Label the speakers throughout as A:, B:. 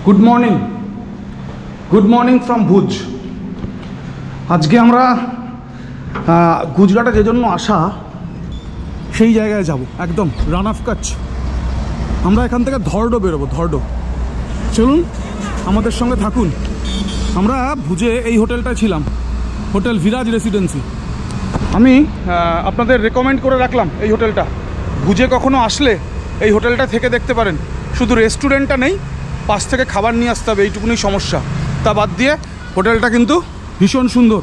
A: Good morning from ভুজ। আজকে আমরা গুজরাটে যে জন্য আসা সেই জায়গায় যাব, একদম রান অফ কাচ। আমরা এখান থেকে ধর্ডো বেরোবো, ধর্ডো। চলুন আমাদের সঙ্গে থাকুন। আমরা ভুজে এই হোটেলটায় ছিলাম, হোটেল ভিরাজ রেসিডেন্সি। আমি আপনাদের রেকমেন্ড করে রাখলাম এই হোটেলটা। ভুজে কখনো আসলে এই হোটেলটা থেকে দেখতে পারেন। শুধু রেস্টুরেন্টটা নেই, পাশ থেকে খাবার নিয়ে আসতে হবে, এইটুকুনি সমস্যা। তা বাদ দিয়ে হোটেলটা কিন্তু ভীষণ সুন্দর।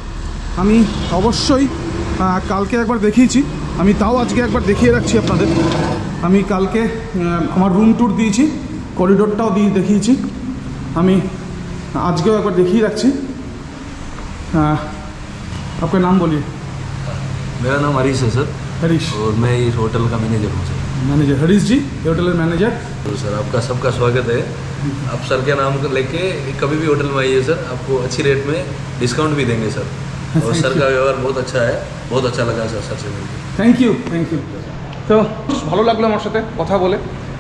A: আমি অবশ্যই কালকে একবার দেখিয়েছি, আমি তাও আজকে একবার দেখিয়ে রাখছি আপনাদের। আমি কালকে আমার রুম ট্যুর দিয়েছি, করিডোরটাও দেখিয়েছি। আমি আজকেও একবার देখিয়ে রাখছি। आपका नाम बोलिए।
B: मेरा नाम हरीश है सर।
A: हरीश।
B: और मैं इस होटल का मैनेजर हूँ सर।
A: मैनेजर हरीश जी, ये होटल के मैनेजर।
B: तो सर आपका सबका स्वागत है। आप सर के नाम को लेके कभी भी होटल में आइए सर, आपको अच्छी रेट में डिस्काउंट भी देंगे सर। और सर का व्यवहार बहुत अच्छा है, बहुत अच्छा लगा सर से मिलकर।
A: Thank you. তো ভালো লাগলো আমার সাথে কথা বলে।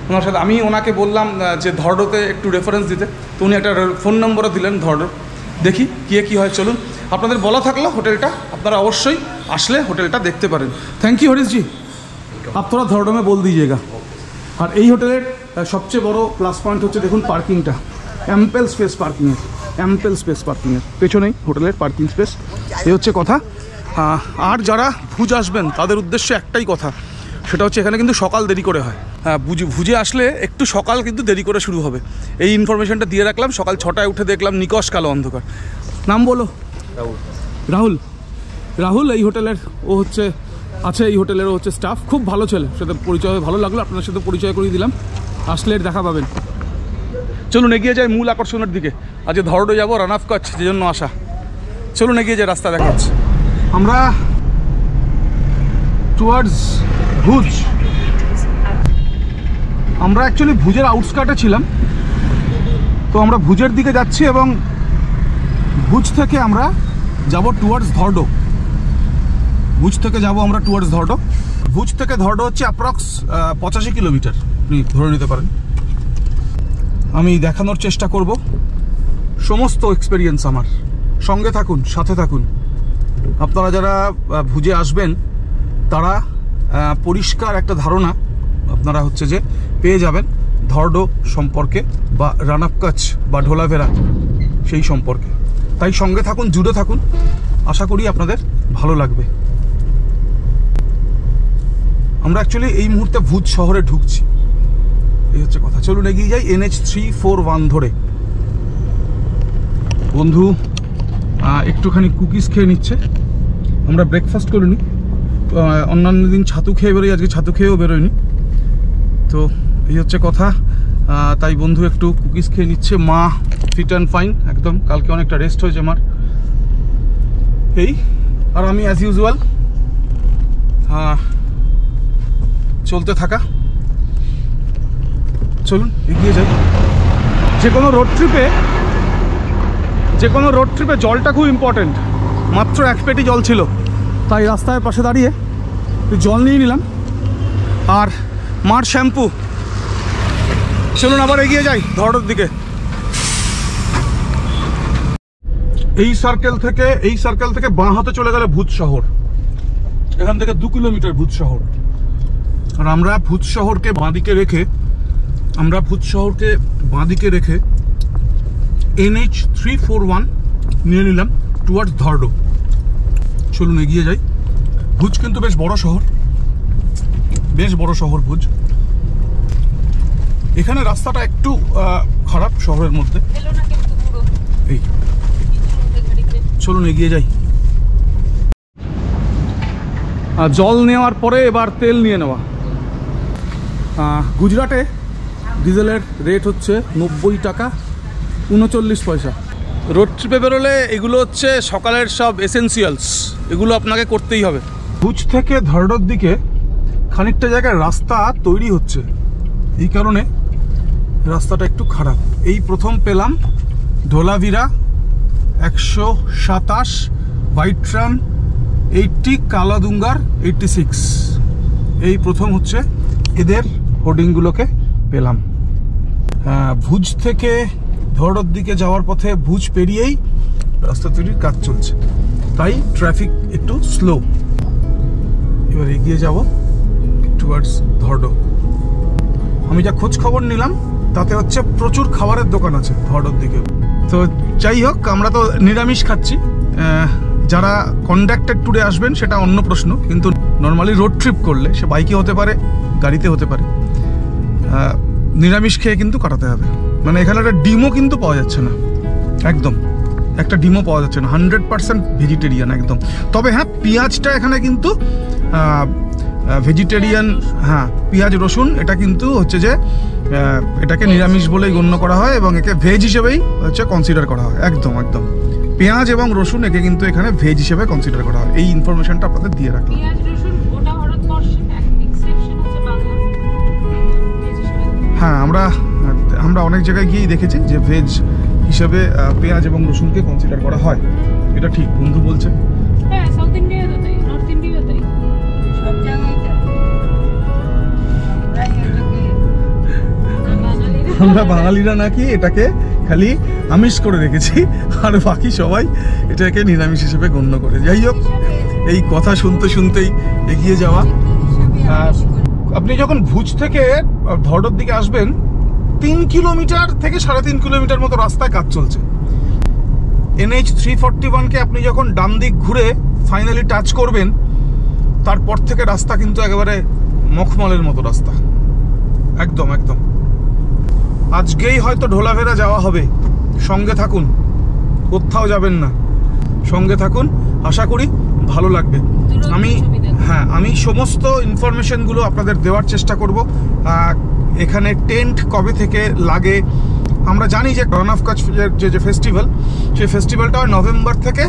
A: ওনার সাথে আমি ওনাকে বললাম যে ধর্ডোতে একটু রেফারেন্স দিতে, তো উনি একটা ফোন নম্বরও দিলেন ধর্ডোর। দেখি কী হয়। চলুন, আপনাদের বলা থাকলো হোটেলটা আপনারা অবশ্যই আসলে হোটেলটা দেখতে পারেন। থ্যাংক ইউ हरीश जी। आप थोड़ा धर्डो में बोल दीजिएगा। আর এই হোটেলের সবচেয়ে বড় প্লাস পয়েন্ট হচ্ছে দেখুন পার্কিংটা, অ্যাম্পেল স্পেস পার্কিংয়ের পেছনেই হোটেলের পার্কিং স্পেস। এই হচ্ছে কথা। আর যারা ভুজ আসবেন তাদের উদ্দেশ্যে একটাই কথা, সেটা হচ্ছে এখানে কিন্তু সকাল দেরি করে হয়। হ্যাঁ, ভুজে আসলে একটু সকাল কিন্তু দেরি করে শুরু হবে, এই ইনফরমেশনটা দিয়ে রাখলাম। সকাল 6টায় উঠে দেখলাম নিকশ কালো অন্ধকার। নাম বলো। রাহুল এই হোটেলের ও হচ্ছে এই হোটেলের ও হচ্ছে স্টাফ। খুব ভালো ছেলে, সাথে পরিচয় ভালো লাগলো, আপনার সাথে পরিচয় করিয়ে দিলাম। আসলে এর দেখা পাবেন। চলুন এগিয়ে যাই মূল আকর্ষণের দিকে। আজকে ধর্ডো যাবো, রান অফ কাচ যে জন্য আসা। চলুন এগিয়ে যাই, রাস্তা দেখা যাচ্ছে। আমরা টুয়ার্ডস ভুজ। আমরা অ্যাকচুয়ালি ভুজের আউটস্কার্টে ছিলাম, তো আমরা ভুজের দিকে যাচ্ছি এবং ভুজ থেকে আমরা যাব টুয়ার্ডস ধর্ডো। ভুজ থেকে যাব আমরা টুয়ার্ডস ধর্ডো। ভুজ থেকে ধর্ডো হচ্ছে অ্যাপ্রক্স 85 কিলোমিটার, আপনি ধরে নিতে পারেন। আমি দেখানোর চেষ্টা করব সমস্ত এক্সপেরিয়েন্স আমার। সঙ্গে থাকুন, সাথে থাকুন। আপনারা যারা ভুজে আসবেন তারা পরিষ্কার একটা ধারণা আপনারা হচ্ছে যে পেয়ে যাবেন ধর্ডো সম্পর্কে, বা রান অফ কাচ বা ঢোলাভেরা সেই সম্পর্কে। তাই সঙ্গে থাকুন, জুড়ে থাকুন, আশা করি আপনাদের ভালো লাগবে। আমরা অ্যাকচুয়ালি এই মুহূর্তে ভুজ শহরে ঢুকছি, এই হচ্ছে কথা। চলুন এগিয়ে যাই NH 341 ধরে। বন্ধু একটুখানি কুকিজ খেয়ে নিচ্ছে, আমরা ব্রেকফাস্ট করিনি। অন্যান্য দিন ছাতু খেয়ে বেরোই, আজকে ছাতু খেয়েও বেরোয়নি। তো এই হচ্ছে কথা। তাই বন্ধু একটু কুকিজ খেয়ে নিচ্ছে। মা ফিট অ্যান্ড ফাইন একদম, কালকে অনেকটা রেস্ট হয়েছে আমার। এই আর আমি অ্যাজ ইউজুয়াল চলতে থাকা। চলুন এগিয়ে যাই। যে কোনো রোড ট্রিপে জলটা খুব ইম্পর্টেন্ট। মাত্র 1 পেটি জল ছিল, তাই রাস্তায় পাশে দাঁড়িয়ে জল নিয়ে নিলাম, আর মার শ্যাম্পু। চলুন আবার এগিয়ে যাই ধর্ডোর দিকে। এই সার্কেল থেকে বাঁ হাতে চলে গেলে ভুজ শহর। এখান থেকে 2 কিলোমিটার ভুজ শহর। আর আমরা ভুজ শহরকে বাঁদিকে রেখে NH 341 নিয়ে নিলাম টুয়ার্ডস ধর্ডো। চলুন এগিয়ে যাই। ভুজ কিন্তু বেশ বড় শহর ভুজ। এখানে রাস্তাটা একটু খারাপ শহরের মধ্যে। এই চলুন এগিয়ে যাই। জল নেওয়ার পরে এবার তেল নিয়ে নেওয়া। গুজরাটে ডিজেলের রেট হচ্ছে 90 টাকা 39 পয়সা। রোড ট্রিপে বেরোলে এগুলো হচ্ছে সকালের সব এসেন্সিয়ালস, এগুলো আপনাকে করতেই হবে। ভুজ থেকে ধর্ডোর দিকে খানিকটা জায়গায় রাস্তা তৈরি হচ্ছে, এই কারণে রাস্তাটা একটু খারাপ। এই প্রথম পেলাম ঢোলাভিরা 127, বাইট্রান 80, কালাদুঙ্গার 86। এই প্রথম হচ্ছে এদের হোর্ডিংগুলোকে পেলাম। ভুজ থেকে ধরডোর দিকে যাওয়ার পথে ভুজ পেরিয়েই রাস্তা তৈরির কাজ চলছে, তাই ট্রাফিক একটু স্লো। এবার এগিয়ে যাব টুয়ার্ডস ধরডো। আমি যা খোঁজ খবর নিলাম তাতে হচ্ছে প্রচুর খাবারের দোকান আছে ধরডোর দিকে। তো যাই হোক, আমরা তো নিরামিষ খাচ্ছি। যারা কন্ডাক্টেড ট্যুরে আসবেন সেটা অন্য প্রশ্ন, কিন্তু নর্মালি রোড ট্রিপ করলে সে বাইকে হতে পারে, গাড়িতে হতে পারে, নিরামিষ খেয়ে কিন্তু কাটাতে হবে। মানে এখানে একটা ডিমও কিন্তু পাওয়া যাচ্ছে না, একদম একটা ডিমও পাওয়া যাচ্ছে না, 100% ভেজিটেরিয়ান একদম। তবে হ্যাঁ, পেঁয়াজটা এখানে কিন্তু ভেজিটেরিয়ান, হ্যাঁ পেঁয়াজ রসুন এটা কিন্তু হচ্ছে যে এটাকে নিরামিষ বলেই গণ্য করা হয় এবং একে ভেজ হিসেবেই হচ্ছে কনসিডার করা হয়। একদম একদম পেঁয়াজ এবং রসুন একে কিন্তু এখানে ভেজ হিসেবে কনসিডার করা হয়। এই ইনফরমেশনটা আপনাদের দিয়ে রাখলাম। হ্যাঁ, আমরা অনেক জায়গায় গিয়েই দেখেছি যে ভেজ হিসেবে পেঁয়াজ এবং রসুনকে কনসিডার করা হয়। এটা ঠিক বন্ধু বলছে।
C: হ্যাঁ, সাউথ ইন্ডিয়া তো তাই, নর্থ ইন্ডিয়া তাই, সব জায়গায় তাই।
A: আমরা বাঙালিরা নাকি এটাকে খালি আমিষ করে রেখেছি, আর বাকি সবাই এটাকে নিরামিষ হিসেবে গণ্য করে। যাই হোক, এই কথা শুনতে শুনতেই এগিয়ে যাওয়া। আপনি যখন ভুজ থেকে ধরডোর দিকে আসবেন, 3 কিলোমিটার থেকে 3.5 কিলোমিটার মতো রাস্তায় কাজ চলছে। NH 341-কে আপনি যখন ডান দিক ঘুরে ফাইনালি টাচ করবেন, তারপর থেকে রাস্তা কিন্তু একেবারে মখমলের মতো রাস্তা, একদম একদম। আজকেই হয়তো ঢোলাভেরা যাওয়া হবে, সঙ্গে থাকুন, কোথাও যাবেন না, সঙ্গে থাকুন, আশা করি ভালো লাগবে। আমি সমস্ত ইনফরমেশনগুলো আপনাদের দেওয়ার চেষ্টা করব। এখানে টেন্ট কবে থেকে লাগে আমরা জানি যে রান অফ কাচ যে ফেস্টিভ্যাল, সেই ফেস্টিভ্যালটা হয় নভেম্বর থেকে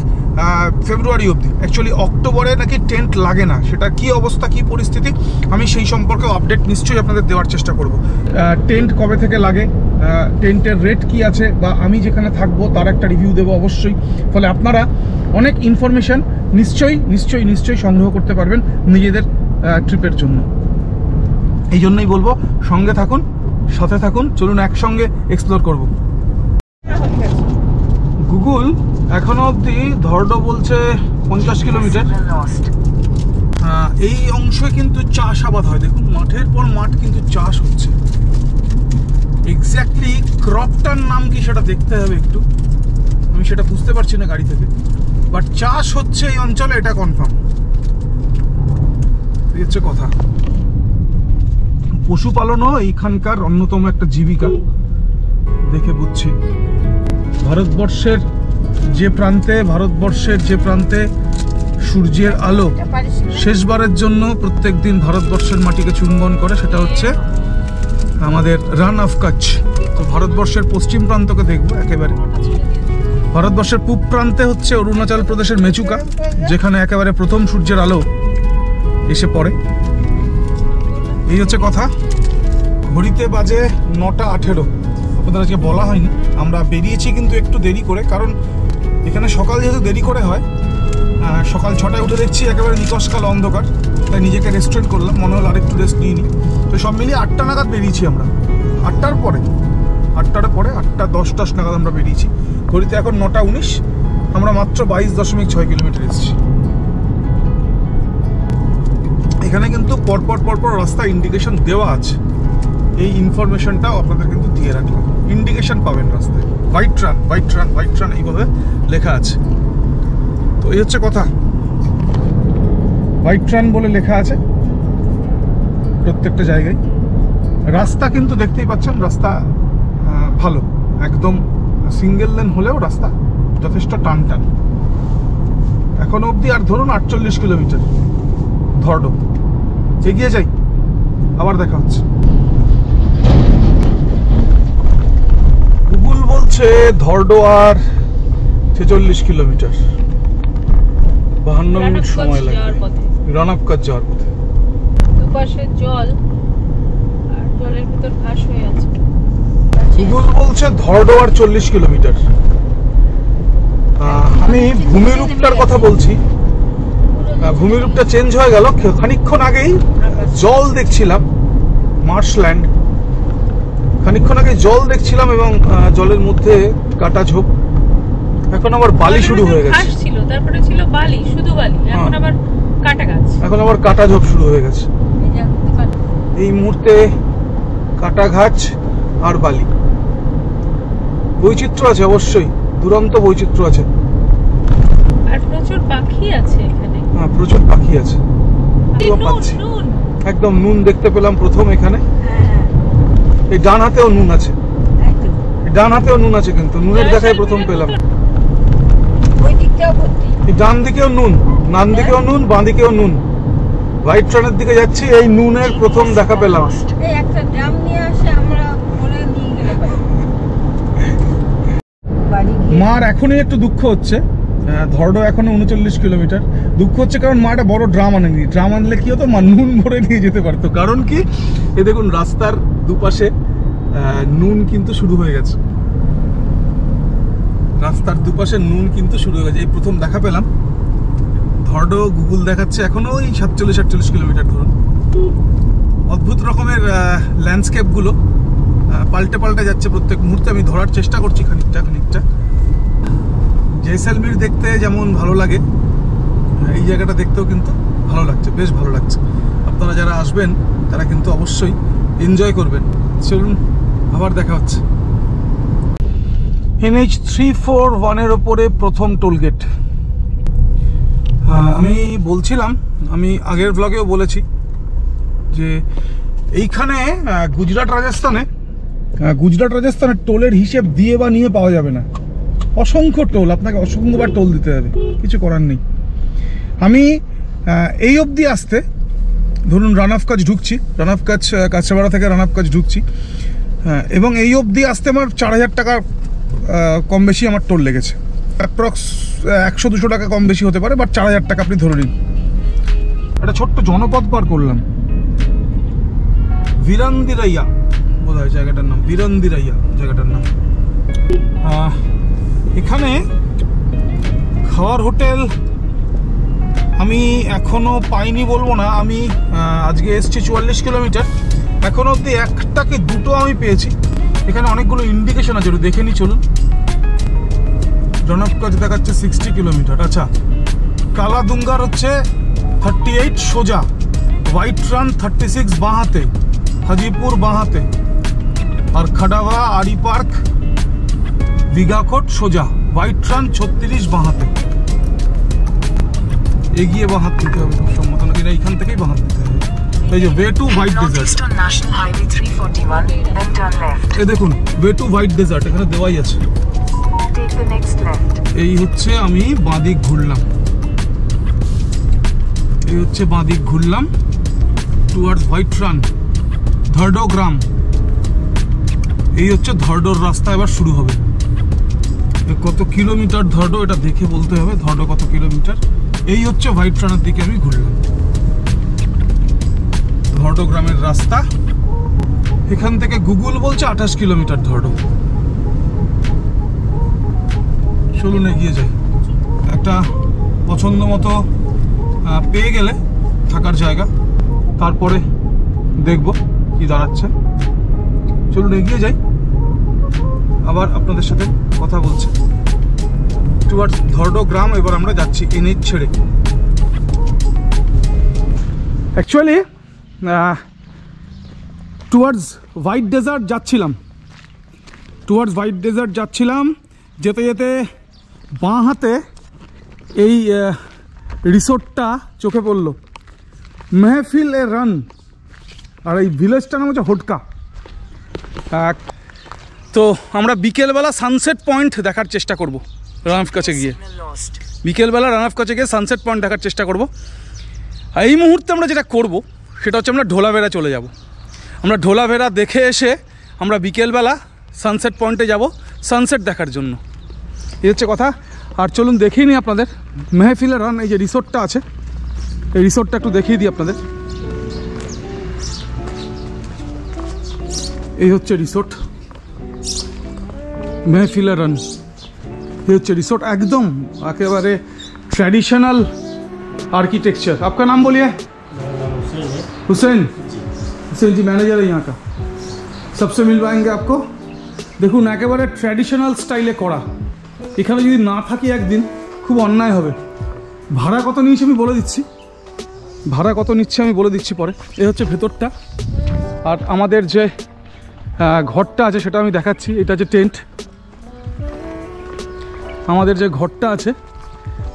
A: ফেব্রুয়ারি অবধি। অ্যাকচুয়ালি অক্টোবরে নাকি টেন্ট লাগে না, সেটা কি অবস্থা কি পরিস্থিতি আমি সেই সম্পর্কে আপডেট নিশ্চয়ই আপনাদের দেওয়ার চেষ্টা করব। টেন্ট কবে থেকে লাগে, টেন্টের রেট কি আছে, বা আমি যেখানে থাকবো তার একটা রিভিউ দেবো অবশ্যই। ফলে আপনারা অনেক ইনফরমেশন নিশ্চয়ই নিশ্চয়ই নিশ্চয়ই সংগ্রহ করতে পারবেন নিজেদের ট্রিপের জন্য। এই জন্যই বলবো সঙ্গে থাকুন, সাথে থাকুন, চলুন একসঙ্গে এক্সপ্লোর করব। গুগল এখনো অবধি ধরডো বলছে 50 কিলোমিটার। এই অংশে কিন্তু চাষাবাদ হয়, দেখুন মাঠের পর মাঠ কিন্তু চাষ হচ্ছে। এক্স্যাক্টলি ক্রপটার নাম কি সেটা দেখতে হবে একটু, আমি সেটা বুঝতে পারছি না গাড়ি থেকে, বাট চাষ হচ্ছে এই অঞ্চলে, এটা কনফার্ম। এই হচ্ছে কথা। পশুপালনও এইখানকার অন্যতম একটা জীবিকা দেখে বুঝছি। ভারতবর্ষের যে প্রান্তে সূর্যের আলো শেষবারের জন্য প্রত্যেক দিন ভারতবর্ষের মাটিকে চুম্বন করে, সেটা হচ্ছে আমাদের রান অফ কাচ। তো ভারতবর্ষের পশ্চিম প্রান্তকে দেখবো একেবারে। ভারতবর্ষের পূব প্রান্তে হচ্ছে অরুণাচল প্রদেশের মেচুকা, যেখানে একেবারে প্রথম সূর্যের আলো এসে পড়ে। এই হচ্ছে কথা। ঘড়িতে বাজে 9:18। আপনাদের আজকে বলা হয়নি, আমরা বেরিয়েছি কিন্তু একটু দেরি করে, কারণ এখানে সকাল যেহেতু দেরি করে হয়, সকাল 6টায় উঠে দেখছি একেবারে নিকশকাল অন্ধকার, তাই নিজেকে রেস্টুরেন্ট করলাম, মনে হলো আরেকটু রেস্ট নিয়ে নিই। তো সব মিলিয়ে 8টা নাগাদ বেরিয়েছি আমরা, 8টার পরে 8:10 নাগাদ আমরা বেরিয়েছি। ঘড়িতে এখন 9:19, আমরা মাত্র 22.6 কিলোমিটার এসেছি। এখানে কিন্তু পরপর রাস্তা ইন্ডিকেশন দেওয়া আছে, এই ইনফরমেশনটাও আপনাদের কিন্তু দিয়ে রাখলাম। ইন্ডিকেশন পাবেন রাস্তায়, হোয়াইট রান এইভাবে লেখা আছে। তো এই হচ্ছে কথা, হোয়াইট রান বলে লেখা আছে প্রত্যেকটা জায়গায়। রাস্তা কিন্তু দেখতেই পাচ্ছেন, রাস্তা ভালো, একদম সিঙ্গেল লেন হলেও রাস্তা যথেষ্ট টান। এখনো অবধি আর ধরুন 48 কিলোমিটার ধরডো। এগিয়ে যাই, আবার দেখা হচ্ছে। গুগল বলছে ধরডো আর 46 কিলোমিটার, 52 মিনিট সময় লাগবে রান অফ কাচ যাওয়ার পথে।
C: দুপাশে জল আর জলের ভিতর ঘাস হয়ে আছে।
A: গুগল বলছে ধরডো আর 40 কিলোমিটার। আমি ভূমিরূপটার কথা বলছি, ভূমিরূপটা চেঞ্জ হয়ে গেল। খানিকক্ষণ আগেই জল দেখছিলাম, মার্শল্যান্ড, খানিকক্ষণ আগে জল দেখছিলাম এবং জলের মধ্যে কাটা ঝোপ, এখন আবার বালি শুরু হয়ে গেছে।
C: ঘাস ছিল, তারপরে ছিল বালি, শুধু বালি, এখন আবার কাটা গাছ,
A: এখন আবার কাটা ঝোপ শুরু হয়ে গেছে। এই মুহূর্তে কাটা ঘাস আর বালি। বৈচিত্র্য আছে অবশ্যই, দুরন্ত বৈচিত্র্য আছে,
C: আর প্রচুর পাখি আছে এখানে।
A: হ্যাঁ, প্রচুর পাখি আছে। একদম নুন দেখতে পেলাম প্রথম এখানে। এই ডান হাতেও নুন আছে, ডান হাতেও নুন আছে, কিন্তু নুনের দেখাই প্রথম পেলাম। এই ডান দিকেও নুন, ডান দিকেও নুন, বাঁ দিকেও নুন। হোয়াইট ট্রেনের দিকে যাচ্ছি, এই নুনের প্রথম দেখা পেলাম। মার এখনই একটু দুঃখ হচ্ছে, ধরডো এখনো 39 কিলোমিটার। দুঃখ হচ্ছে কারণ মা একটা বড় ড্রাম আনেনি। ড্রাম আনলে কি হতো, মা নুন ভরে নিয়ে যেতে পারতো। কারণ কি, এ দেখুন রাস্তার দুপাশে নুন কিন্তু শুরু হয়ে গেছে, রাস্তার দুপাশে নুন কিন্তু শুরু হয়ে গেছে। এই প্রথম দেখা পেলাম। ধরডো গুগল দেখাচ্ছে এখনো ওই 47-48 কিলোমিটার ধরুন। অদ্ভুত রকমের ল্যান্ডস্কেপগুলো পাল্টে পাল্টে যাচ্ছে প্রত্যেক মুহূর্তে। আমি ধরার চেষ্টা করছি খানিকটা। জয়সলমীর দেখতে যেমন ভালো লাগে, এই জায়গাটা দেখতেও কিন্তু ভালো লাগছে, বেশ ভালো লাগছে। আপনারা যারা আসবেন তারা কিন্তু অবশ্যই এনজয় করবেন। চলুন, আবার দেখা হচ্ছে। NH 341-এর ওপরে প্রথম টোলগেট। আমি বলছিলাম, আমি আগের ব্লগেও বলেছি যে এইখানে গুজরাট রাজস্থানের টোলের হিসেব দিয়ে বা নিয়ে পাওয়া যাবে না। অসংখ্য টোল, আপনাকে অসংখ্যবার টোল দিতে হবে, কিছু করার নেই। আমি এই অবধি আসতে, ধরুন রানাফকাজ ঢুকছি, কাছড়াপাড়া থেকে রানাফকাজ ঢুকছি, এবং এই অবধি আসতে আমার 4000 টাকা কম বেশি আমার টোল লেগেছে। অ্যাপ্রক্স 100-200 টাকা কম বেশি হতে পারে, বাট 4000 টাকা আপনি ধরে নিন। একটা ছোট্ট জনপদ পার করলাম, ভিরান্দিরাইয়া বোধ হয় জায়গাটার নাম, ভিরান্দিরাইয়া জায়গাটার নাম। এখানে খাওয়ার হোটেল আমি এখনো পাইনি বলবো না। আমি আজকে এসছি 44 কিলোমিটার, এখনো অব্দি একটা কি দুটো আমি পেয়েছি। এখানে অনেকগুলো ইন্ডিকেশন আছে, দেখে নি চলুন। জনপকাজ দেখাচ্ছে 60 কিলোমিটার। আচ্ছা, কালাদুঙ্গার হচ্ছে 38 সোজা, হোয়াইট রান 36 বাঁহাতে, হাজিপুর বাঁহাতে, আর খাডাওয়া আরি পার্ক দীঘাকোট সোজা, হোয়াইট রান 36 বাঁহাতে। এগিয়ে বাঁহাত নিতে হবে খুব সম্মত, নাকি এইখান থেকেই বাঁহাত নিতে হবে। এই যে ওয়ে টু হোয়াইট ডেজার্ট, এই দেখুন ওয়ে টু হোয়াইট ডেজার্ট এখানে দেওয়াই আছে। এই হচ্ছে আমি বাঁদিক ঘুরলাম, এই হচ্ছে বাঁদিক ঘুরলাম টুয়ার্ডস হোয়াইট রান, ধরডো গ্রাম। এই হচ্ছে ধরডোর রাস্তা, এবার শুরু হবে। কত কিলোমিটার ধরডো এটা দেখে বলতে হবে, ধরডো কত কিলোমিটার। এই হচ্ছে হোয়াইট রানের দিকে আমি ঘুরলাম, ধরডো গ্রামের রাস্তা। এখান থেকে গুগল বলছে 28 কিলোমিটার ধরডো। চলুন এগিয়ে যাই। একটা পছন্দ মতো পেয়ে গেলে থাকার জায়গা, তারপরে দেখব কি দাঁড়াচ্ছে। চলুন এগিয়ে যাই, আবার আপনাদের সাথে কথা বলছি। টুয়ার্ডস ধরডো গ্রাম এবার আমরা যাচ্ছি NH ছেড়ে। অ্যাকচুয়ালি টুয়ার্ডস হোয়াইট ডেজার্ট যাচ্ছিলাম, যেতে যেতে বাঁ হাতে এই রিসোর্টটা চোখে পড়লো, মেহফিল এ রান, আর এই ভিলেজটার নাম হচ্ছে হোটকা। তো আমরা বিকেলবেলা সানসেট পয়েন্ট দেখার চেষ্টা করব রানাফকাজে গিয়ে, বিকেলবেলা রানাফকাজে গিয়ে সানসেট পয়েন্ট দেখার চেষ্টা করব। এই মুহূর্তে আমরা যেটা করব সেটা হচ্ছে আমরা ঢোলাভেরা চলে যাব। আমরা ঢোলাভেরা দেখে এসে আমরা বিকেলবেলা সানসেট পয়েন্টে যাব সানসেট দেখার জন্য, এই হচ্ছে কথা। আর চলুন দেখিয়ে নিই আপনাদের মেহফিলের রান, এই যে রিসোর্টটা আছে, এই রিসোর্টটা একটু দেখিয়ে দিই আপনাদের। এই হচ্ছে রিসোর্ট মেহফিলের রান, এই হচ্ছে রিসोर्ट एकदम एकेबारे ट्रेडिशनल आर्किटेक्चर। आपका नाम बोलिए? हुसैन। हुसैन जी मैनेजर है यहाँ का। सबसे मिल पाएंगे आपको। দেখুন একেবারে ট্র্যাডিশনাল স্টাইলে করা। এখানে যদি না থাকি একদিন খুব অন্যায় হবে। ভাড়া কত নিয়েছি আমি বলে দিচ্ছি, ভাড়া কত নিচ্ছে আমি বলে দিচ্ছি পরে। এই হচ্ছে ভেতরটা, আর আমাদের যে ঘরটা আছে সেটা আমি দেখাচ্ছি। এটা যে টেন্ট, আমাদের যে ঘরটা আছে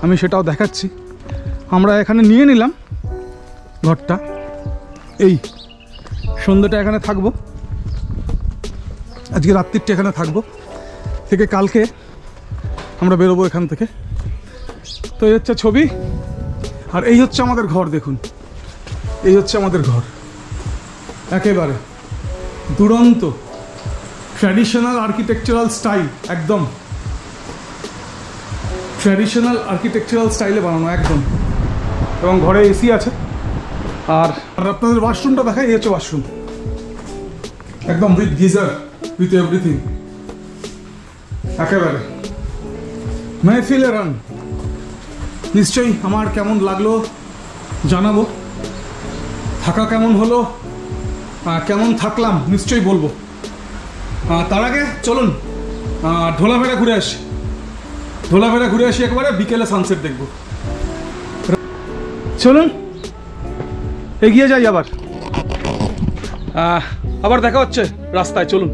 A: আমি সেটাও দেখাচ্ছি। আমরা এখানে নিয়ে নিলাম ঘরটা, এই সন্ধ্যাটা এখানে থাকবো, আজকে রাত্রিটা এখানে থাকবো, থেকে কালকে আমরা বেরোবো এখান থেকে। তো এই হচ্ছে ছবি, আর এই হচ্ছে আমাদের ঘর। দেখুন এই হচ্ছে আমাদের ঘর, একেবারে দুরন্ত ট্র্যাডিশনাল আর্কিটেকচারাল স্টাইল, একদম ট্র্যাডিশনাল আর্কিটেকচারাল স্টাইলে বানানো একদম। এবং ঘরে এসি আছে। আর আপনাদের ওয়াশরুমটা দেখাই, এই হচ্ছে ওয়াশরুম, একদম উইথ গিজার, উইথ এভরিথিং, একেবারে মেহফিলে রান। নিশ্চয়ই আমার কেমন লাগলো জানাবো, থাকা কেমন হলো, কেমন থাকলাম নিশ্চয়ই বলবো। তার আগে চলুন ঢোলাভেড়া ঘুরে আসি, ঢোলাভেড়া ঘুরে আসি, একেবারে বিকেলে সানসেট দেখব। চলুন এগিয়ে যাই, আবার দেখা হচ্ছে রাস্তায়। চলুন,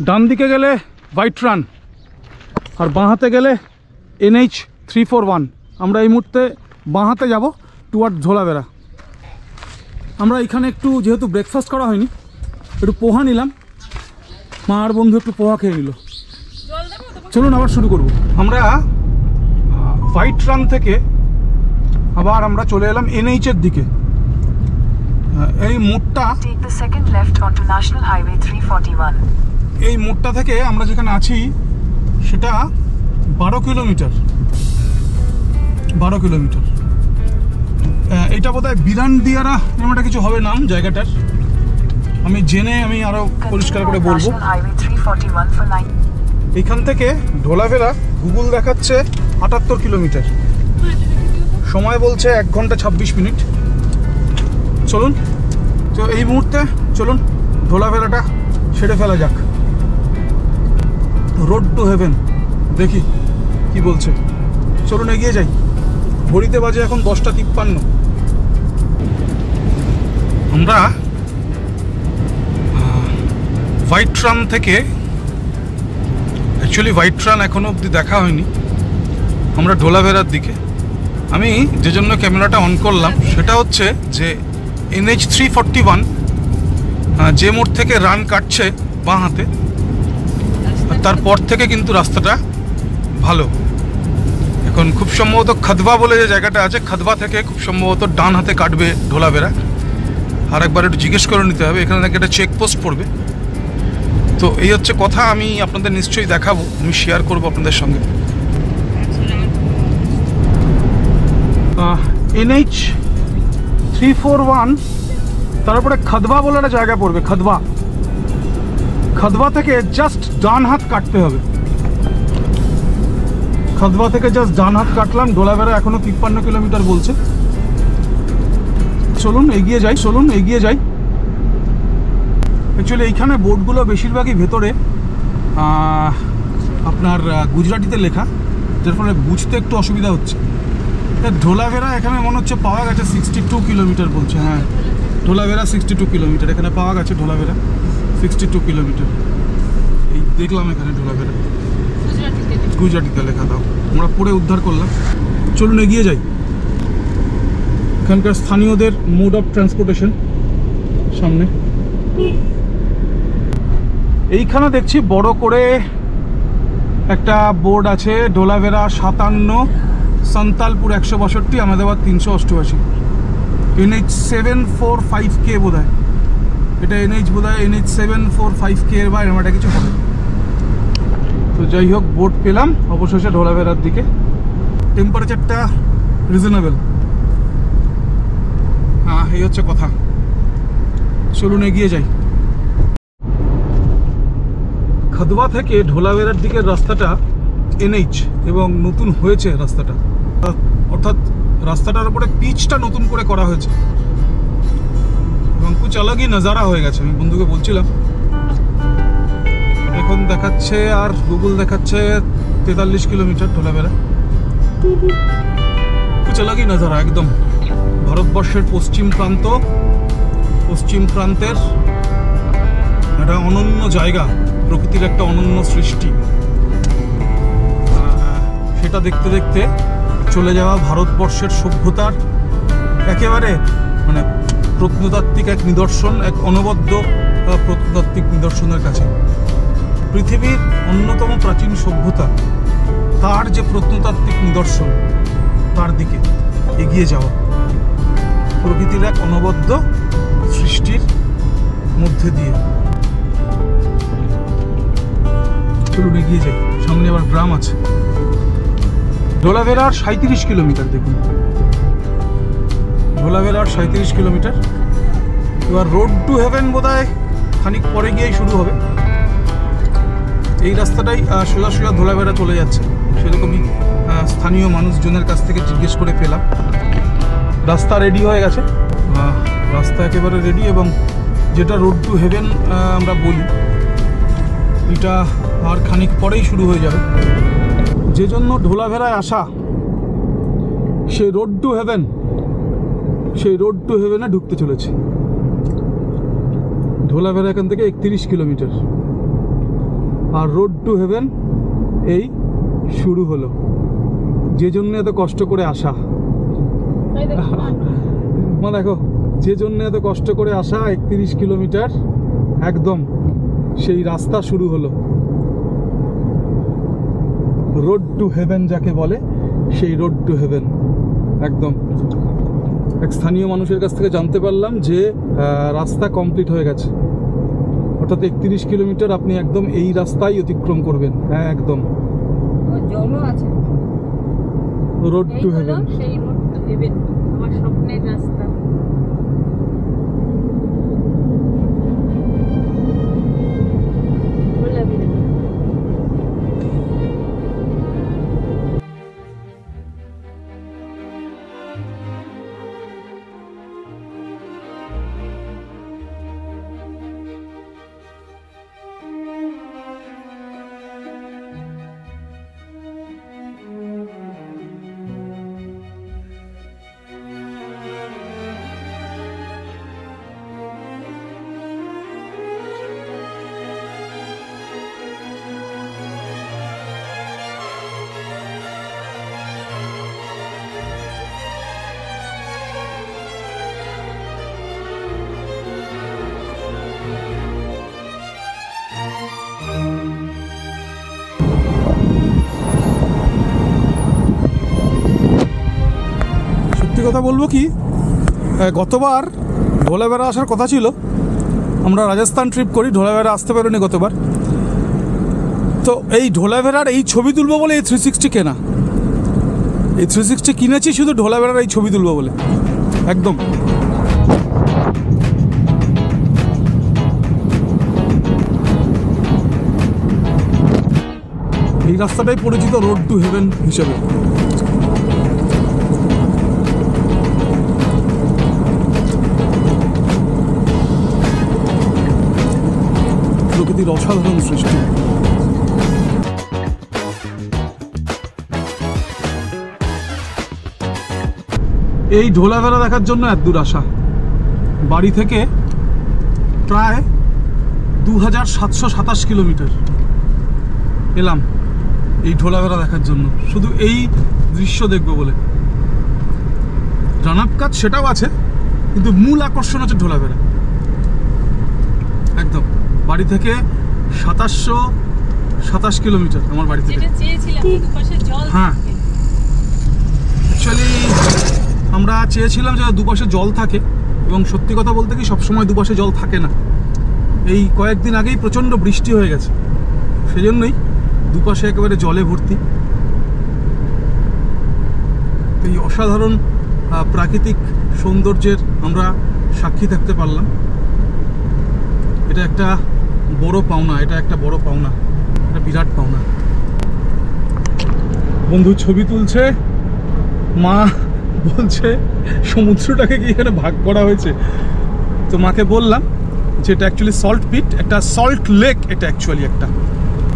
A: ডান দিকে গেলে হোয়াইট রান আর বাঁ হাতে গেলে NH 341। আমরা এই মুহূর্তে বাঁ হাতে যাব টুয়ার্ড ঢোলাভেড়া। আমরা এখানে একটু, যেহেতু ব্রেকফাস্ট করা হয়নি, একটু পোহা নিলাম, মা আর বন্ধু একটু পোহা খেয়ে নিল। চলুন আবার শুরু করব। আমরা হোয়াইট রান থেকে আবার আমরা চলে এলাম NH এর দিকে। এই মোড়টা, এই মোড়টা থেকে আমরা যেখানে আছি সেটা 12 কিলোমিটার, 12 কিলোমিটার। এটা বোধহয় বিরানদিয়ারা নামটা কিছু হবে নাম জায়গাটার, আমি জেনে আমি আরো পরিষ্কার করে বলবো। এখান থেকে ঢোলাভেড়া গুগল দেখাচ্ছে 78 কিলোমিটার, সময় বলছে 1 ঘন্টা 26 মিনিট। চলুন, তো এই মুহূর্তে চলুন ঢোলাভেড়াটা সেরে ফেলা যাক। রোড টু হেভেন, দেখি কি বলছে। চলুন এগিয়ে যাই। ঘড়িতে বাজে এখন 10:53। আমরা হোয়াইট রান থেকে, অ্যাকচুয়ালি হোয়াইট রান এখনো অবধি দেখা হয়নি, আমরা ঢোলাভেড়ার দিকে। আমি যে জন্য ক্যামেরাটা অন করলাম সেটা হচ্ছে যে NH 341 যে মোড় থেকে রান কাটছে বাঁ হাতে, তারপর থেকে কিন্তু রাস্তাটা ভালো। এখন খুব সম্ভবত খাদবা বলে যে জায়গাটা আছে, খাদবা থেকে খুব সম্ভবত ডান হাতে কাটবে ঢোলাভেড়া। আর একবার একটু জিজ্ঞেস করে নিতে হবে, এখানে নাকি একটা চেকপোস্ট পড়বে। তো এই হচ্ছে কথা, আমি আপনাদের নিশ্চয়ই দেখাবো, আমি শেয়ার করবো আপনাদের সঙ্গে। NH 341, তারপরে খাদবা বলে একটা জায়গা পড়বে, খাদবা। খাদবা থেকে জাস্ট ডান হাত কাটতে হবে, খাদবা থেকে জাস্ট ডান হাত কাটলাম। ঢোলাভেড়া এখনো 53 কিলোমিটার বলছে। চলুন এগিয়ে যাই, চলুন এগিয়ে যাই। অ্যাকচুয়ালি এইখানে বোর্ডগুলো বেশিরভাগই ভেতরে আপনার গুজরাটিতে লেখা, যার ফলে বুঝতে একটু অসুবিধা হচ্ছে। ঢোলাভেড়া এখানে মনে হচ্ছে পাওয়া গেছে 62 কিলোমিটার বলছে। হ্যাঁ, ঢোলাভেড়া 62 কিলোমিটার এখানে পাওয়া গেছে। ঢোলাভেড়া 62 কিলোমিটার, এই দেখলাম এখানে ঢোলাভেড়া গুজরাটিতে লেখা। দাও, আমরা পড়ে উদ্ধার করলাম। চলুন এগিয়ে যাই। এখানকার স্থানীয়দের মোড অফ ট্রান্সপোর্টেশন সামনে। এইখানে দেখছি বড় করে একটা বোর্ড আছে, ঢোলাভেড়া 57, সান্তালপুর 162, আহমেদাবাদ 388। NH 745K বোধ হয় এটা, NH বোধ হয় NH 745K এর বা এরকম একটা কিছু হবে। তো যাই হোক, বোর্ড পেলাম অবশেষে ঢোলাভেড়ার দিকে। টেম্পারেচারটা রিজনেবল। হ্যাঁ, এই হচ্ছে কথা। চলুন এগিয়ে যাই। খাদবা থেকে ঢোলাভেড়ার দিকের রাস্তাটা NH, এবং নতুন হয়েছে রাস্তাটা, অর্থাৎ রাস্তাটার উপরে পিচটা নতুন করে করা হয়েছে এবং কুছ আলাগই নজারা হয়ে গেছে। আমি বন্ধুকে বলছিলাম এখন দেখাচ্ছে, আর গুগল দেখাচ্ছে 43 কিলোমিটার ঢোলাভেড়া। कुछ अलग ही नज़ारा एकदम। ভারতবর্ষের পশ্চিম প্রান্তের একটা অনন্য জায়গা, প্রকৃতির একটা অনন্য সৃষ্টি, সেটা দেখতে দেখতে চলে যাওয়া ভারতবর্ষের সভ্যতার একেবারে মানে প্রত্নতাত্ত্বিক এক নিদর্শন, এক অনবদ্য প্রত্নতাত্ত্বিক নিদর্শনের কাছে। পৃথিবীর অন্যতম প্রাচীন সভ্যতা, তার যে প্রত্নতাত্ত্বিক নিদর্শন, তার দিকে এগিয়ে যাওয়া, প্রকৃতির এক অনবদ্য সৃষ্টির মধ্যে দিয়ে। চলুন এগিয়ে যাই, সামনে আবার গ্রাম আছে। ঢোলাভেড়ার 37 কিলোমিটার, দেখুন ঢোলাভেড়ার 37 কিলোমিটার। এবার রোড টু হেভেন বোধহয় খানিক পরে গিয়েই শুরু হবে। এই রাস্তাটাই সোজা সোজা ঢোলাভেড়া চলে যাচ্ছে, সেরকমই স্থানীয় মানুষজনের কাছ থেকে জিজ্ঞেস করে পেলাম। রাস্তা রেডি হয়ে গেছে, রাস্তা একেবারে রেডি, এবং যেটা রোড টু হেভেন আমরা বলি, এটা আর খানিক পরেই শুরু হয়ে যাবে। যে জন্য ঢোলাভেড়ায় আসা, সেই রোড টু হেভেনে ঢুকতে চলেছে। ঢোলাভেড়া এখান থেকে 31 কিলোমিটার, আর রোড টু হেভেন এই শুরু হলো। যে জন্য এত কষ্ট করে আসা, মা দেখো, যে জন্য এত কষ্ট করে আসা 31 কিলোমিটার, একদম সেই রাস্তা শুরু হলো। রোড টু হেভেন যাকে বলে, সেই রোড টু হেভেন। একদম এক স্থানীয় মানুষের কাছ থেকে জানতে পারলাম যে রাস্তা কমপ্লিট হয়ে গেছে, অর্থাৎ 31 কিলোমিটার আপনি একদম এই রাস্তায় অতিক্রম করবেন। হ্যাঁ, একদম রোড টু হেভেন।
C: সেই রোড টু হেভেন আমার স্বপ্নের রাস্তা।
A: কথা বলবো কি, গতবার ঢোলাভেড়া আসার কথা ছিল, আমরা রাজস্থান ট্রিপ করি, ঢোলাভেড়া আসতে পারিনি গতবার। তো এই ঢোলাভেড়ার এই ছবি তুলবো বলে এই 360 কেনা, এই 360 কিনেছি শুধু ঢোলাভেড়ার এই ছবি তুলবো বলে। একদম এই রাস্তাটাই পরিচিত রোড টু হেভেন হিসেবে। প্রকৃতির অসাধারণ সৃষ্টি। এই ঢোলাভেড়া দেখার জন্য এত দূর আসা, বাড়ি থেকে প্রায় 2727 কিলোমিটার এলাম এই ঢোলাভেড়া দেখার জন্য, শুধু এই দৃশ্য দেখবো বলে। রানাপ কাজ সেটাও আছে, কিন্তু মূল আকর্ষণ হচ্ছে ঢোলাভেড়া। একদম বাড়ি থেকে 2727 কিলোমিটার আমার বাড়ি থেকে। হ্যাঁ, অ্যাকচুয়ালি আমরা চেয়েছিলাম যে দুপাশে জল থাকে, এবং সত্যি কথা বলতে কি সবসময় দুপাশে জল থাকে না। এই কয়েকদিন আগেই প্রচণ্ড বৃষ্টি হয়ে গেছে, সেজন্যই দুপাশে একেবারে জলে ভর্তি। এই অসাধারণ প্রাকৃতিক সৌন্দর্যের আমরা সাক্ষী থাকতে পারলাম। এটা একটা বড় পাওনা, এটা একটা বড় পাওনা, এটা বিরাট পাওনা। বন্ধু ছবি তুলছে, মা বলছে সমুদ্রটাকে কি এখানে ভাগ করা হয়েছে। তো মাকে বললাম যে এটা অ্যাকচুয়ালি সল্ট পিট, একটা সল্ট লেক, এটা অ্যাকচুয়ালি একটা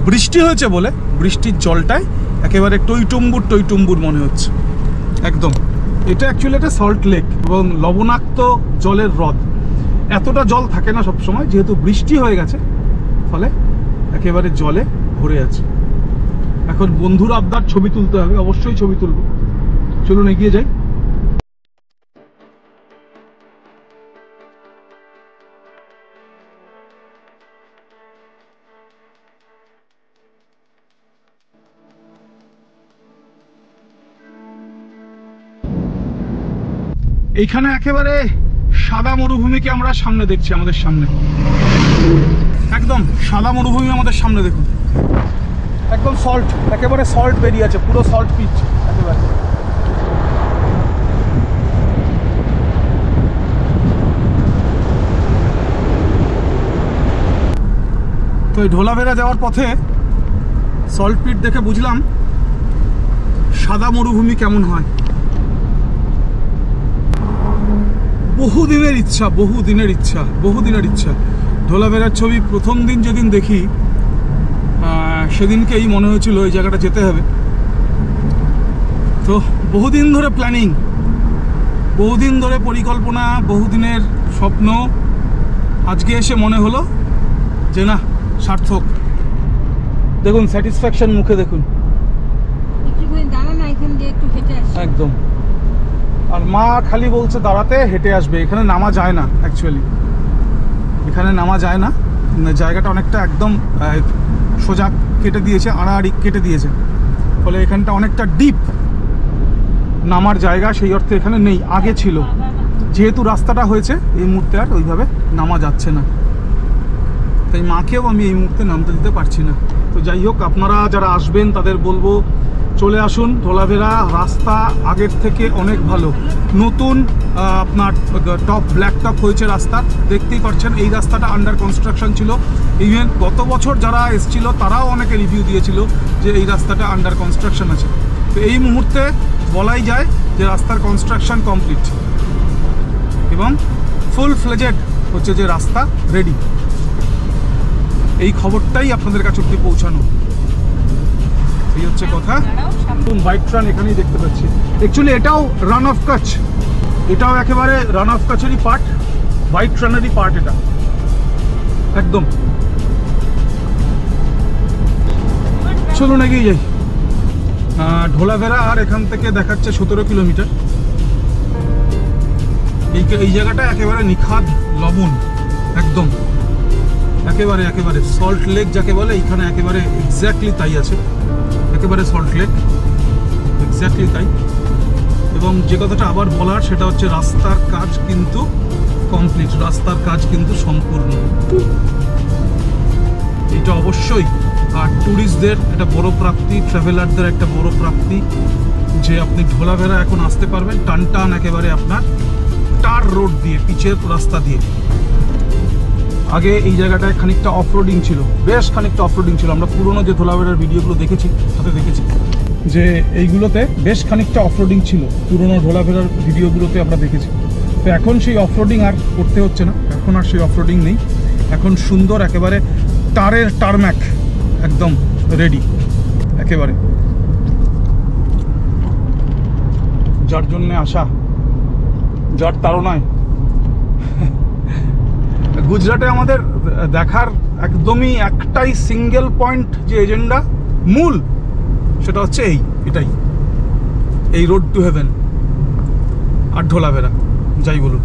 A: বৃষ্টি হয়েছে বলে বৃষ্টির জলটাই একেবারে টইটুম্বুর মনে হচ্ছে একদম। এটা অ্যাকচুয়ালি একটা সল্ট লেক এবং লবণাক্ত জলের হ্রদ। এতটা জল থাকে না সবসময়, যেহেতু বৃষ্টি হয়ে গেছে ফলে একেবারে জলে ভরে আছে। এখন বন্ধুর আবদার ছবি তুলতে হবে, অবশ্যই ছবি তুলব। চলুন এগিয়ে যাই। এইখানে একেবারে সাদা মরুভূমিকে আমরা সামনে দেখছি, আমাদের সামনে একদম সাদা মরুভূমি আমাদের সামনে। দেখুন একদম সল্ট, একেবারে সল্ট বেরিয়ে আছে, পুরো সল্ট পিচ একেবারে। তো এই ঢোলাভেরা যাওয়ার পথে সল্ট পিট দেখে বুঝলাম সাদা মরুভূমি কেমন হয়। বহুদিনের ইচ্ছা ঢোলাভেরার ছবি প্রথম দিন যেদিন দেখি সেদিনকেই মনে হয়েছিল এই জায়গাটা যেতে হবে। তো বহুদিন ধরে প্ল্যানিং, বহুদিন ধরে পরিকল্পনা, বহুদিনের স্বপ্ন, আজকে এসে মনে হলো যে না, সার্থক। দেখুন স্যাটিসফ্যাকশন মুখে, দেখুন একদম। আর মা খালি বলছে দাঁড়াতে, হেঁটে আসবে। এখানে নামা যায় না, অ্যাকচুয়ালি এখানে নামা যায় না, জায়গাটা অনেকটা একদম সোজা কেটে দিয়েছে, আড়াআড়ি কেটে দিয়েছে, ফলে এখানটা অনেকটা ডিপ নামার জায়গা সেই অর্থে এখানে নেই। আগে ছিল, যেহেতু রাস্তাটা হয়েছে এই মুহূর্তে আর ওইভাবে নামা যাচ্ছে না, তাই মাকেও আমি এই মুহূর্তে নামতে দিতে পারছি না। তো যাই হোক, আপনারা যারা আসবেন তাদের বলবো চলে আসুন। ঢোলাভেরা রাস্তা আগের থেকে অনেক ভালো, নতুন আপনার টপ ব্ল্যাক টপ হয়েছে রাস্তা, দেখতেই পাচ্ছেন। এই রাস্তাটা আন্ডার কনস্ট্রাকশন ছিল, ইভেন গত বছর যারা এসেছিল তারাও অনেকে রিভিউ দিয়েছিল যে এই রাস্তাটা আন্ডার কনস্ট্রাকশন আছে। তো এই মুহূর্তে বলাই যায় যে রাস্তার কনস্ট্রাকশন কমপ্লিট এবং ফুল ফ্লেজেড হচ্ছে যে রাস্তা রেডি। এই খবরটাই আপনাদের কাছে অব্দি পৌঁছানো, এই হচ্ছে কথা। বাইক ট্রান এখানেই দেখতে পাচ্ছি। অ্যাকচুয়ালি এটাও রান অফ কাচ, এটাও একেবারে রান অফ কাচেরই পার্ট, বাইক ট্রানেরই পার্ট এটা একদম। চলুন এগিয়ে যাই। ঢোলাভেরা আর এখান থেকে দেখাচ্ছে 17 কিলোমিটার। এই জায়গাটা একেবারে নিখাদ লবণ, একদম একেবারে সল্ট লেক যাকে বলে, এইখানে একেবারে এক্স্যাক্টলি তাই আছে, একেবারে সল্ট লেক এক্স্যাক্টলি তাই। এবং যে কথাটা আবার বলার সেটা হচ্ছে রাস্তার কাজ কিন্তু কমপ্লিট, রাস্তার কাজ কিন্তু সম্পূর্ণ। এটা অবশ্যই আর ট্যুরিস্টদের এটা বড় প্রাপ্তি, ট্রাভেলারদের একটা বড় প্রাপ্তি যে আপনি ঢোলাভেরা এখন আসতে পারবেন টান একেবারে আপনার টার রোড দিয়ে, পিচের রাস্তা দিয়ে। আগে এই জায়গাটায় খানিকটা অফরোডিং ছিল, বেশ খানিকটা অফরোডিং ছিল। আমরা পুরোনো যে ঢোলাভেরার ভিডিওগুলো দেখেছি তাতে দেখেছি যে এইগুলোতে বেশ খানিকটা অফরোডিং ছিল, পুরোনো ঢোলাভেরার ভিডিওগুলোতে আমরা দেখেছি। তো এখন সেই অফরোডিং আর করতে হচ্ছে না, এখন আর সেই অফরোডিং নেই, এখন সুন্দর একেবারে টারের টারম্যাক একদম রেডি একেবারে। যার জন্যে আসা, যার তাড়নায়। গুজরাটে আমাদের দেখার একদমই একটাই সিঙ্গেল পয়েন্ট যে এজেন্ডা মূল, সেটা হচ্ছে এটাই এই রোড টু হেভেন আর ঢোলাভেরা যাই বলুন,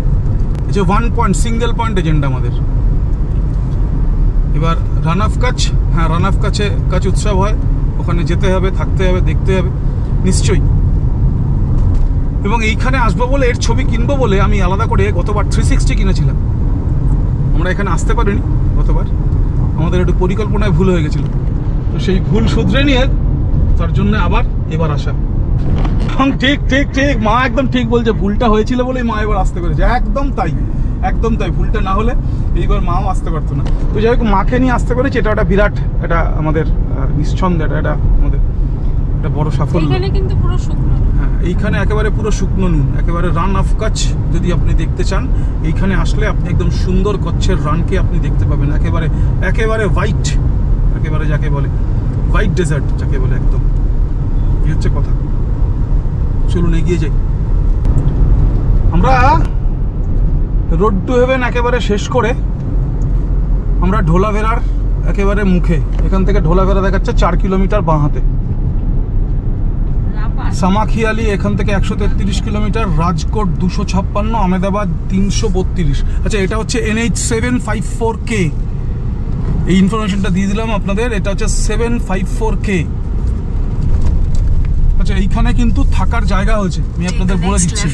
A: যে one point single point agenda আমাদের। এবার রান অফ কাচ, হ্যাঁ রান অফ কাচ উৎসব হয়, ওখানে যেতে হবে, থাকতে হবে, দেখতে হবে নিশ্চয়ই। এবং এইখানে আসবো বলে, এর ছবি কিনবো বলে আমি আলাদা করে গতবার 360 কিনেছিলাম। আমরা এখানে আসতে পারিনি গতবার, আমাদের একটু পরিকল্পনায় ভুল হয়ে গেছিলো, তো সেই ভুল শুধরে নিয়ে তার জন্য আবার এবার আসা। ঠিক মা একদম ঠিক বলছে, ভুলটা হয়েছিল বলেই মা এবার আসতে পেরেছে। একদম তাই, ভুলটা না হলে এইবার মাও আসতে পারতো না। তো যাই হোক, মাকে নিয়ে আসতে পেরেছি, এটা একটা বিরাট, এটা আমাদের নিঃসন্দেহ এটা আমাদের একটা বড় সাফল্য।
C: কিন্তু পুরো শুকনো,
A: হ্যাঁ এইখানে একেবারে পুরো শুকনো নুন, একেবারে রান অফ কাচ যদি আপনি দেখতে চান এইখানে আসলে আপনি একদম সুন্দর কচ্ছের রানকে আপনি দেখতে পাবেন, একেবারে হোয়াইট, একেবারে যাকে বলে হোয়াইট ডেজার্ট যাকে বলে, একদম এই হচ্ছে কথা। চলুন এগিয়ে যাই। আমরা রোড টু হেভেন একেবারে শেষ করে আমরা ঢোলাভেরার একেবারে মুখে, এখান থেকে ঢোলাভেরা দেখাচ্ছে 4 কিলোমিটার বাঁ হাতে, সামাখিয়ালি এখান থেকে 133 কিলোমিটার, রাজকোট 256, আহমেদাবাদ 332। আচ্ছা, এটা হচ্ছে NH 754K, এই ইনফরমেশনটা দিয়ে দিলাম আপনাদের। এটা হচ্ছে 754K। আচ্ছা, এইখানে কিন্তু থাকার জায়গা হয়েছে, আমি আপনাদের বলে দিচ্ছি।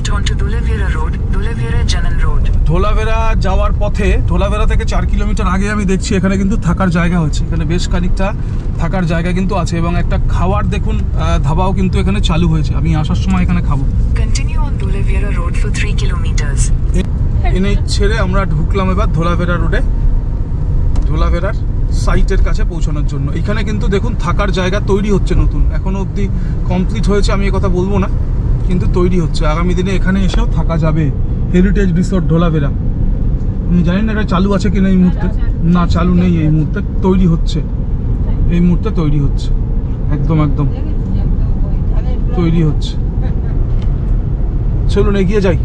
A: ঢোলাভেরা যাওয়ার পথে, ঢোলাভেরা থেকে 4 কিলোমিটার আগে আমি দেখছি এখানে কিন্তু থাকার জায়গা হয়েছে। এখানে বেশ খানিকটা থাকার জায়গা কিন্তু আছে এবং একটা খাওয়ার দেখুন ধাবাও কিন্তু এখানে চালু হয়েছে। আমি আসার সময় এখানে খাবো। এনে ছেড়ে আমরা ঢুকলাম এবার ঢোলাভেরা রোডে, ঢোলাভেরার সাইটের কাছে পৌঁছানোর জন্য। এখানে কিন্তু দেখুন থাকার জায়গা তৈরি হচ্ছে নতুন, এখনো অবধি কমপ্লিট হয়েছে আমি কথা বলবো না, কিন্তু তৈরি হচ্ছে। আগামী দিনে এখানে এসেও থাকা যাবে। হেরিটেজ রিসোর্ট ঢোলাভেরা, আমি জানি না এটা চালু আছে কিনা এই মুহূর্তে। না, চালু নেই এই মুহূর্তে, তৈরি হচ্ছে, এই মুহূর্তে তৈরি হচ্ছে, একদম একদম তৈরি হচ্ছে। চলুন এগিয়ে যাই।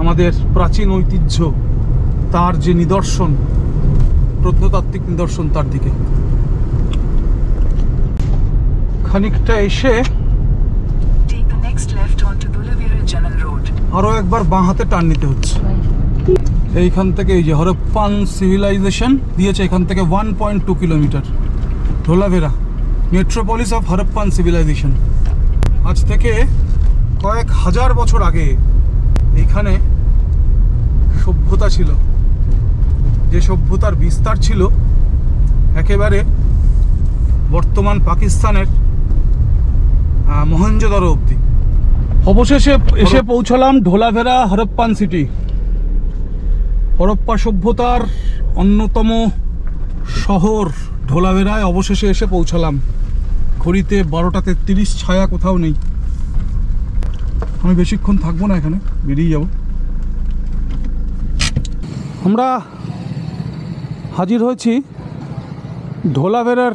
A: আমাদের প্রাচীন ঐতিহ্য, তার যে নিদর্শন, প্রত্নতাত্ত্বিক নিদর্শন, তার দিকে খানিকটা এসে আরো একবার বাঁ হাতে টার্ন নিতে হচ্ছে। এইখান থেকে এই যে হরপ্পান সিভিলাইজেশন দিয়েছে, এখান থেকে 1.2 kilometre Dholavira, metropolis of Harappan civilisation. আজ থেকে কয়েক হাজার বছর আগে এইখানে সভ্যতা ছিল, যে সভ্যতার বিস্তার ছিল একেবারে বর্তমান পাকিস্তানের মহেঞ্জোদারো অবধি। অবশেষে এসে পৌঁছলাম ঢোলাভেরা হরপ্পান সিটি। হরপ্পা সভ্যতার অন্যতম শহর ঢোলাভেরায় অবশেষে এসে পৌঁছালাম। ঘড়িতে 12:33, ছায়া কোথাও নেই। আমি বেশিক্ষণ থাকবো না, এখানে বেরিয়ে যাব। আমরা হাজির হয়েছি ঢোলাভেরার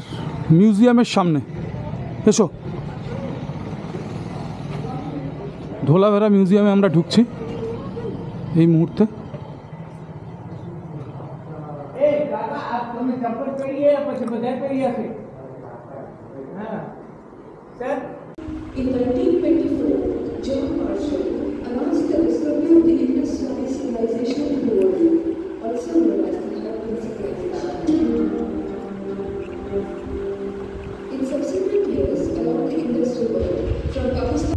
A: মিউজিয়ামের সামনে। এসো, ঢোলাভেরা মিউজিয়ামে আমরা ঢুকছি এই মুহূর্তে।
D: In 1924, John Marshall announced the discovery of the Indus Valley civilization in the world, also known as the Harappan civilization. In subsequent years, along the Indus River, from Pakistan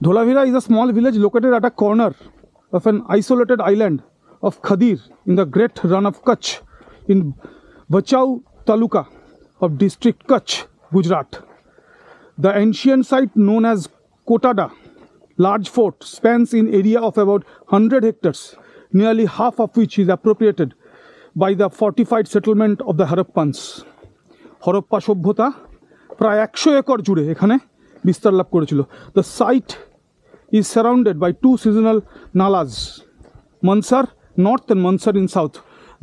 A: Dholavira is a small village located at a corner of an isolated island of Khadir in the Great Run of Kutch in Bachau Taluka of district Kutch, Gujarat. The ancient site known as Kotada large fort spans in area of about 100 hectares, nearly half of which is appropriated by the fortified settlement of the Harappans. Harappa সভ্যতা প্রায় 100 acre জুড়ে এখানে বিস্তার লাভ করেছিল। The site is surrounded by 2 seasonal nalas, Mansar north and Mansar in south.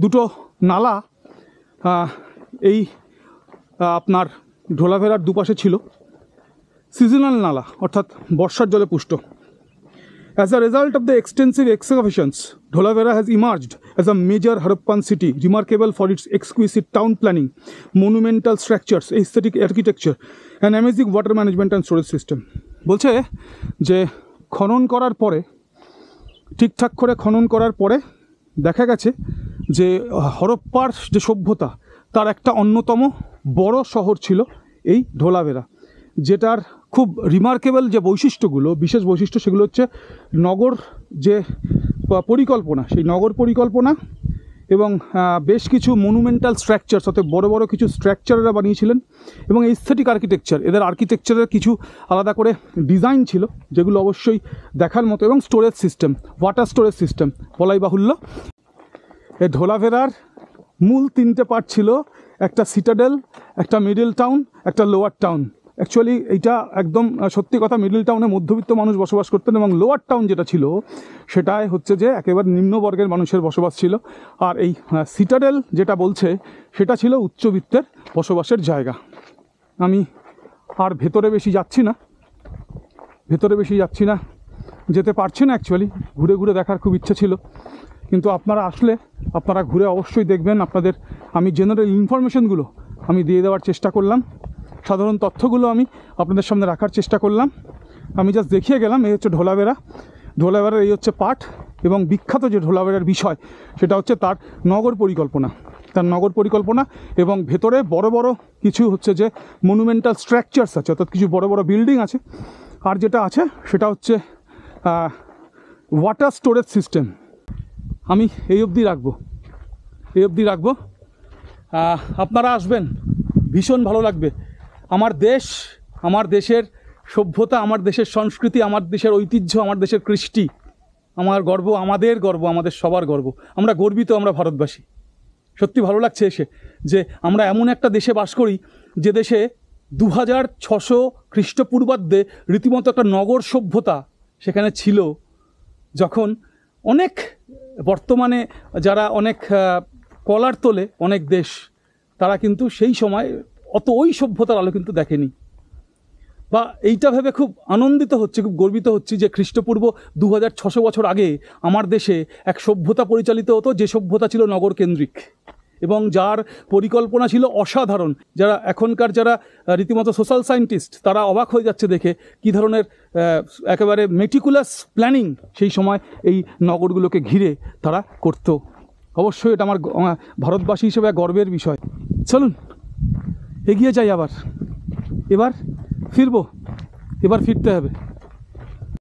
A: দুটো নালা এই আপনার ঢোলাভেরার দুপাশে ছিল, সিজনাল নালা অর্থাৎ বর্ষার জলে পুষ্ট। As a result of the extensive excavations, Dholavera has emerged as a major Harappan city, remarkable for its exquisite town planning, monumental structures, aesthetic architecture, and amazing water management and storage system. বলছে যে খনন করার পরে, ঠিকঠাক করে খনন করার পরে দেখা গেছে যে হরপ্পার যে সভ্যতা তার একটা অন্যতম বড় শহর ছিল এই ঢোলাভেরা, যেটার খুব রিমার্কেবল যে বৈশিষ্ট্যগুলো, বিশেষ বৈশিষ্ট্য, সেগুলো হচ্ছে নগর যে পরিকল্পনা, সেই নগর পরিকল্পনা এবং বেশ কিছু মনুমেন্টাল স্ট্রাকচার, অর্থাৎ বড় বড় কিছু স্ট্রাকচাররা বানিয়েছিলেন, এবং এস্থেটিক আর্কিটেকচার, এদের আর্কিটেকচারের কিছু আলাদা করে ডিজাইন ছিল যেগুলো অবশ্যই দেখার মতো, এবং storage system, water storage system বলাই বাহুল্য। এই ঢোলাভেরার মূল 3টে পার্ট ছিল, একটা সিটাডেল, একটা মিডল টাউন, একটা লোয়ার টাউন। অ্যাকচুয়ালি এইটা একদম সত্যি কথা, মিডল টাউনে মধ্যবিত্ত মানুষ বসবাস করতেন, এবং লোয়ার টাউন যেটা ছিল সেটাই হচ্ছে যে একেবারে নিম্নবর্গের মানুষের বসবাস ছিল। আর এই সিটাডেল যেটা বলছে সেটা ছিল উচ্চবিত্তের বসবাসের জায়গা। আমি আর ভেতরে বেশি যাচ্ছি না, যেতে পারছি না অ্যাকচুয়ালি, ঘুরে ঘুরে দেখার খুব ইচ্ছে ছিল, কিন্তু আপনারা আসলে আপনারা ঘুরে অবশ্যই দেখবেন। আপনাদের আমি জেনারেল ইনফরমেশনগুলো আমি দিয়ে দেওয়ার চেষ্টা করলাম, সাধারণ তথ্যগুলো আমি আপনাদের সামনে রাখার চেষ্টা করলাম। আমি জাস্ট দেখিয়ে গেলাম এই হচ্ছে ঢোলাভেরা, ঢোলাভেরার এই হচ্ছে পাঠ, এবং বিখ্যাত যে ঢোলাভেরার বিষয় সেটা হচ্ছে তার নগর পরিকল্পনা, এবং ভেতরে বড় বড় কিছু হচ্ছে যে মনুমেন্টাল স্ট্রাকচারস আছে, অর্থাৎ কিছু বড় বড় বিল্ডিং আছে। আর যেটা আছে সেটা হচ্ছে ওয়াটার স্টোরেজ সিস্টেম। আমি এই অবধি রাখবো। আপনারা আসবেন, ভীষণ ভালো লাগবে। আমার দেশ, আমার দেশের সভ্যতা, আমার দেশের সংস্কৃতি, আমার দেশের ঐতিহ্য, আমার দেশের কৃষ্টি আমার গর্ব, আমাদের গর্ব, আমাদের সবার গর্ব। আমরা গর্বিত, আমরা ভারতবাসী। সত্যি ভালো লাগছে এসে যে আমরা এমন একটা দেশে বাস করি যে দেশে 2600 খ্রিস্টপূর্বাব্দে রীতিমতো একটা নগর সভ্যতা সেখানে ছিল, যখন অনেক বর্তমানে যারা অনেক কলার তোলে অনেক দেশ, তারা কিন্তু সেই সময় অত ওই সভ্যতার আলো কিন্তু দেখেনি। বা এইটা ভেবে খুব আনন্দিত হচ্ছে, খুব গর্বিত হচ্ছি যে খ্রিস্টপূর্ব 2600 বছর আগে আমার দেশে এক সভ্যতা পরিচালিত হতো, যে সভ্যতা ছিল নগর কেন্দ্রিক এবং যার পরিকল্পনা ছিল অসাধারণ। যারা এখনকার যারা রীতিমতো সোশ্যাল সায়েন্টিস্ট, তারা অবাক হয়ে যাচ্ছে দেখে কী ধরনের একেবারে মেটিকুলাস প্ল্যানিং সেই সময় এই নগরগুলোকে ঘিরে তারা করত। অবশ্যই এটা আমার ভারতবাসী হিসেবে গর্বের বিষয়। চলুন এগিয়ে যাই, এবার ফিরতে হবে।